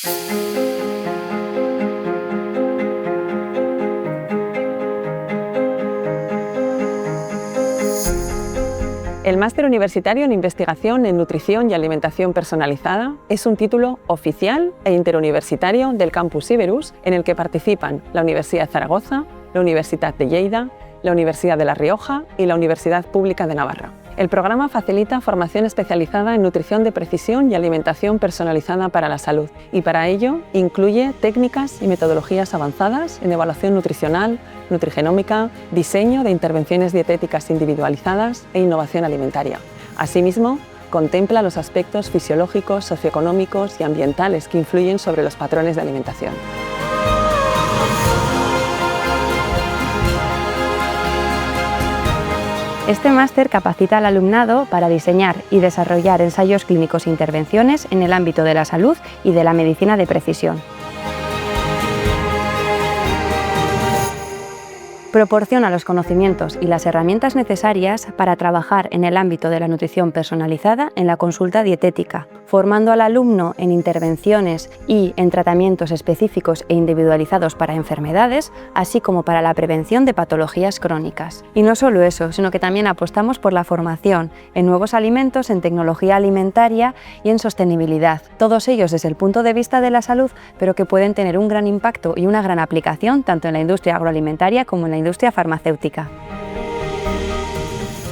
El Máster Universitario en Investigación en Nutrición y Alimentación Personalizada es un título oficial e interuniversitario del Campus Iberus en el que participan la Universidad de Zaragoza, la Universidad de Lleida, la Universidad de La Rioja y la Universidad Pública de Navarra. El programa facilita formación especializada en nutrición de precisión y alimentación personalizada para la salud y para ello incluye técnicas y metodologías avanzadas en evaluación nutricional, nutrigenómica, diseño de intervenciones dietéticas individualizadas e innovación alimentaria. Asimismo, contempla los aspectos fisiológicos, socioeconómicos y ambientales que influyen sobre los patrones de alimentación. Este máster capacita al alumnado para diseñar y desarrollar ensayos clínicos e intervenciones en el ámbito de la salud y de la medicina de precisión. Proporciona los conocimientos y las herramientas necesarias para trabajar en el ámbito de la nutrición personalizada en la consulta dietética, formando al alumno en intervenciones y en tratamientos específicos e individualizados para enfermedades, así como para la prevención de patologías crónicas. Y no solo eso, sino que también apostamos por la formación en nuevos alimentos, en tecnología alimentaria y en sostenibilidad, todos ellos desde el punto de vista de la salud, pero que pueden tener un gran impacto y una gran aplicación tanto en la industria agroalimentaria como en la industria farmacéutica.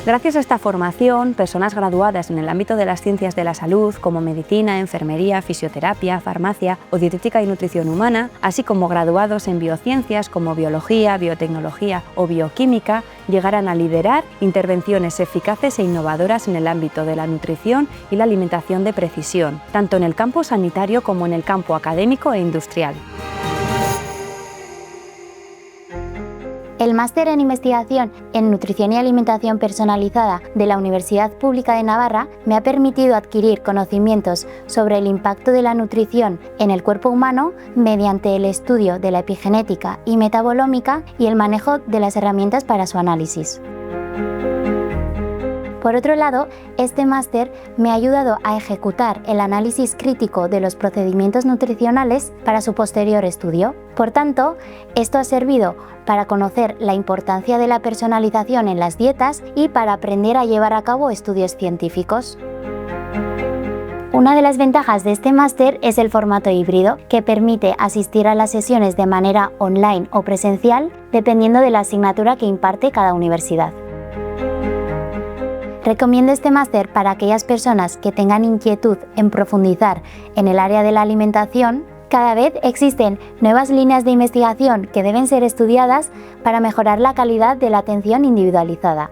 Gracias a esta formación, personas graduadas en el ámbito de las ciencias de la salud, como medicina, enfermería, fisioterapia, farmacia o dietética y nutrición humana, así como graduados en biociencias como biología, biotecnología o bioquímica, llegarán a liderar intervenciones eficaces e innovadoras en el ámbito de la nutrición y la alimentación de precisión, tanto en el campo sanitario como en el campo académico e industrial. El Máster en Investigación en Nutrición y Alimentación Personalizada de la Universidad Pública de Navarra me ha permitido adquirir conocimientos sobre el impacto de la nutrición en el cuerpo humano mediante el estudio de la epigenética y metabolómica y el manejo de las herramientas para su análisis. Por otro lado, este máster me ha ayudado a ejecutar el análisis crítico de los procedimientos nutricionales para su posterior estudio. Por tanto, esto ha servido para conocer la importancia de la personalización en las dietas y para aprender a llevar a cabo estudios científicos. Una de las ventajas de este máster es el formato híbrido, que permite asistir a las sesiones de manera online o presencial, dependiendo de la asignatura que imparte cada universidad. Recomiendo este máster para aquellas personas que tengan inquietud en profundizar en el área de la alimentación. Cada vez existen nuevas líneas de investigación que deben ser estudiadas para mejorar la calidad de la atención individualizada.